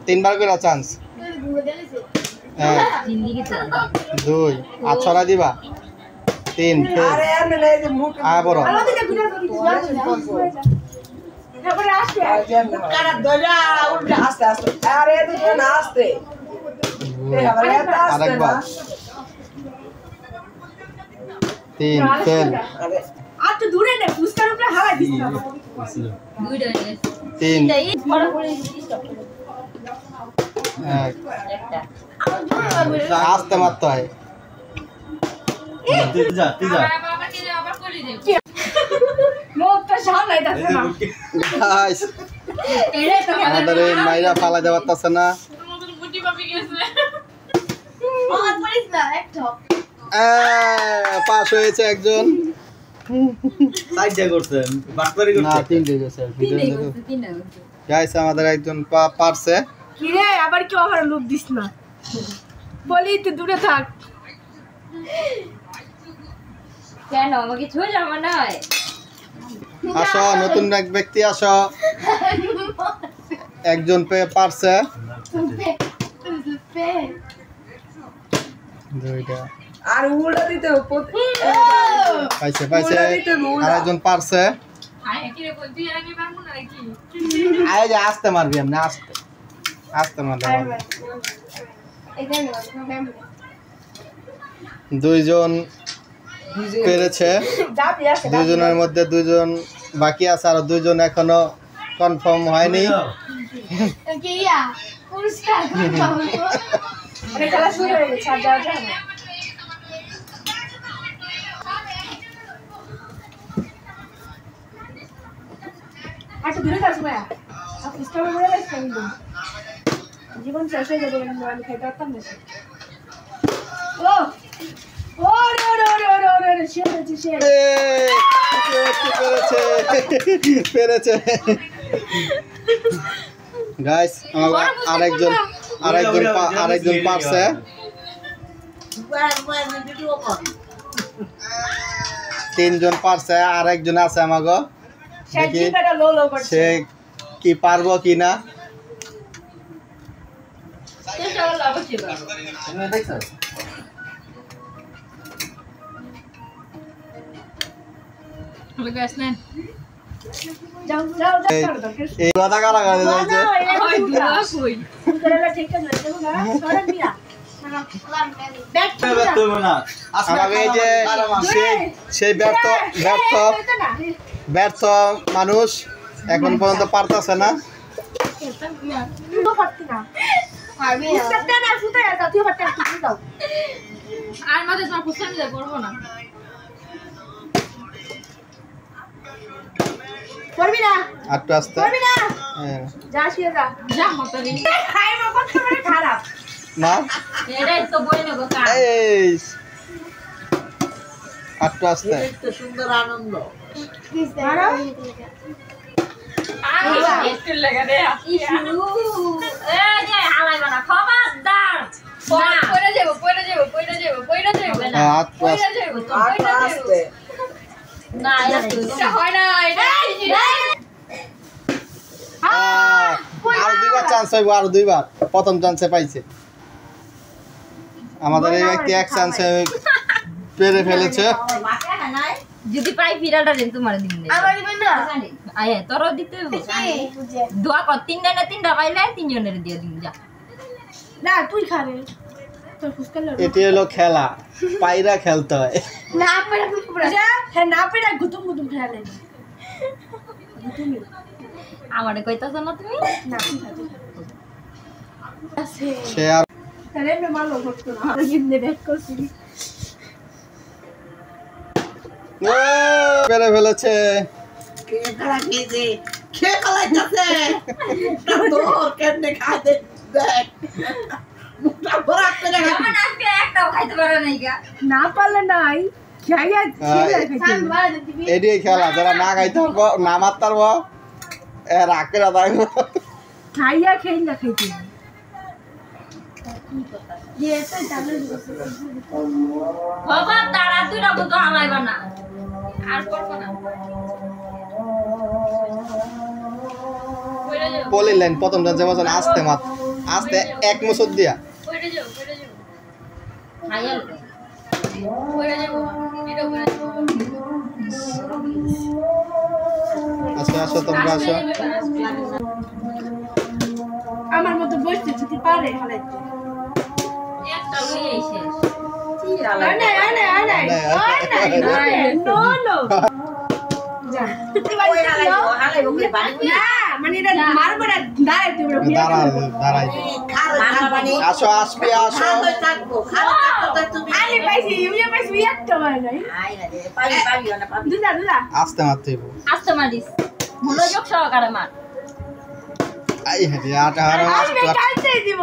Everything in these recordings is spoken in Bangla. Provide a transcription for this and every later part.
তিনবার করে চান্স। দুই আর ছড়া দিবা। তিন বড় আরেকবার। তিন ফেল। তিন আস্তে মারতে হয়। আমাদের এই মাইরা ফালা দেওয়া পারতেছে না। পাস হয়েছে একজন। আমাদের একজন পারছে। আবার কি ওভার লুপ দিস না, বলি তুই দূরে থাক। কেন আমাকে ছুঁয়ে যাবো না? আসো নতুন এক ব্যক্তি আসো। একজন পারছে। আর উল্টা দিতে পাইছে পাইছে আরেকজন পারছে। আস্তে মারবি এমনি আস্তে আস্তে মারলে দুইজন পেরেছে। দুইজনের মধ্যে দুইজন বাকি আছে, আর দুইজন এখনো কনফার্ম হয়নি। জীবন শেষ হয়ে যাবে, আমি খাইতে পারতাম না। পেরেছে গাইস। আরেকজন পারছে। তিনজন পারছে, আরেকজন আছে আমাগো। দেখি সে কি পারবো কিনা। সেই ব্যর্থ মানুষ এখন পর্যন্ত পারতেছে না। একটু আস্তে না, একটু আস্তে। সুন্দর আনন্দ। আরো দুইবার চান্স হইব, আরো দুইবার। প্রথম চান্সে পাইছে আমাদের এই ব্যক্তি, এক চান্সে পেরে ফেলেছে। যদি পাই ফিরাটা দেন তোমার দিন আয় তোর দিতে দোয়া কর। তিনটা পাইলে তিনজনের দিয়ে দিন যা। না তুই খাবে এটি হলো খেলা, পায়রা খেলতে হয়। আমারে কইতাছ না তুমি? সে আর পেরে ফেলেছে। না পারলে নাই এটাই খেলা, যারা না খাইতে পারবো, না মারতে পারবো, রাখতে না থাকবো, খাইয়া খেয়ে না খাইতে। পলির লাইন প্রথম জানছে আসতে মাত্র আস্তে এক মুসুদ দিয়া খাইয়াল আসো আসো তোমরা আসো আমার মতো বসতে যদি পারে হালাইতে একটা হয়ে শেষ নো নো যা না মানে এটা মারবো না দাঁড়াইতে দাঁড়াই আসো আসবি আসো আমি পাইছি ইউয়া পাইছি একটা মানে নাই দুলা দুলা আস্তে মারতে হইব আস্তে মারিস মনোযোগ সহকারে মার আই হ্যাঁ আটা হারো আমি কাটতে দিব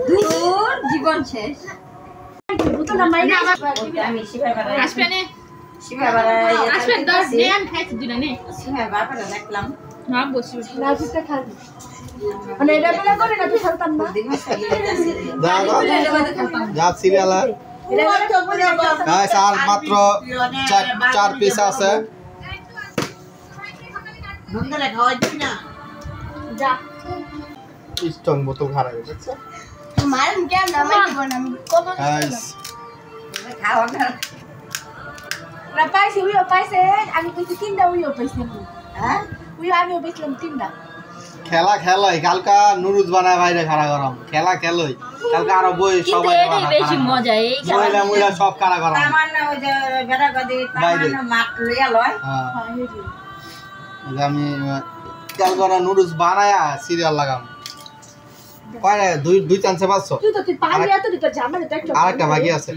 দূর জীবন শেষ বুতলা মাইনা আমি শিবাই বাড়াই আসবে না শিবাই বাড়াই আসবেন দশ নেন খাইছি দুলা নে শিবাই বাড়াই দেখলাম না বসি না জিতে খাবি মানে এটা বলে করে না তুই খেলতাম না যা সিরিয়াল হ্যাঁ স্যার মাত্র 4 পিস আছে যা স্ট্রং বোতল খারাপ হয়ে গেছে মারুম কেন না আমি দিব না আমি কত গাইস খাওয়া না পাইছি উইও পাইছে আমি কইছি তিনটা উইও পাইছি হ্যাঁ উইও আমিও পাইছিলাম তিনটা খেলা খেলই কালকা নুরুজ বানায় বাইরে খাড়া গরম খেলা খেলই কালকা আরো বই সবাই বেশি মজা এই মহিলা মহিলা সব খাড়া গরম সামান্য ওই যে বেটা গদি সামান্য মাছ লইয়া লয় হ্যাঁ আমি কালকা নুরুজ বানায়া সিরিয়াল লাগাম কয়টা দুই চান্সে পাচ্ছ তুই তো তুই পানি এত দিতে জামানে তো একটা আরেকটা বাকি আছে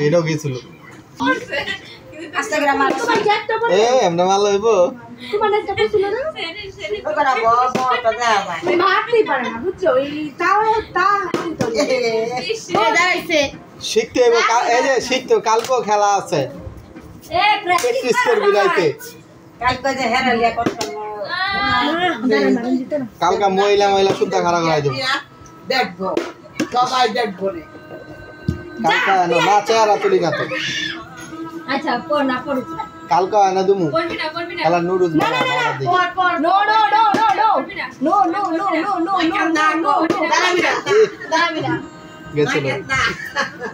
এটাও গেছিল আস্তে করে মার তোমার একটা বল এমনি মাল হইব তোমার একটা বলছিল না ওকরা বড় তো দেয়া যায় মারতেই পারে না বুঝছো এই তাও তা দাঁড়াইছে শিখতে হইব এই যে শিখতে কালকেও খেলা আছে প্র্যাকটিস করবি রাইতে কালকে যে হেরালিয়া করতে কালকা মহিলা মহিলা শুদ্ধ খাড়া করাই দেবো দেখবো সবাই দেখবো রে কালকা না চেহারা তুলি না তো আচ্ছা পড় না পড় কালকা না দুমু খেলা নুরুজ বানা দিই no no no no no no no no no no no no দাঁড়াবি না গেছিল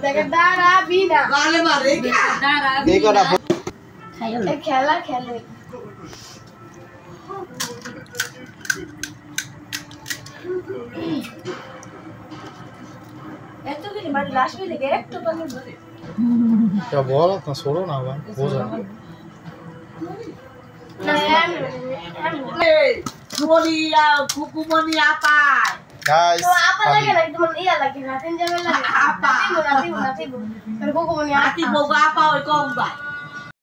দেখে দাঁড়াবি না ভালো মারে এই কটা খেলা খেলে এত কি মানে লাস্ট में लेके एक तो बने क्या बोल ना छोड़ो ना भाई हो जाए সুমনিয়া কুকুমনি আপা गाइस तो आप लगे लगे तुम ये लगे ना तीन जगह लगे आप नाती नाती नाती नाती को को আতি বগা আপা ওই কম ভাই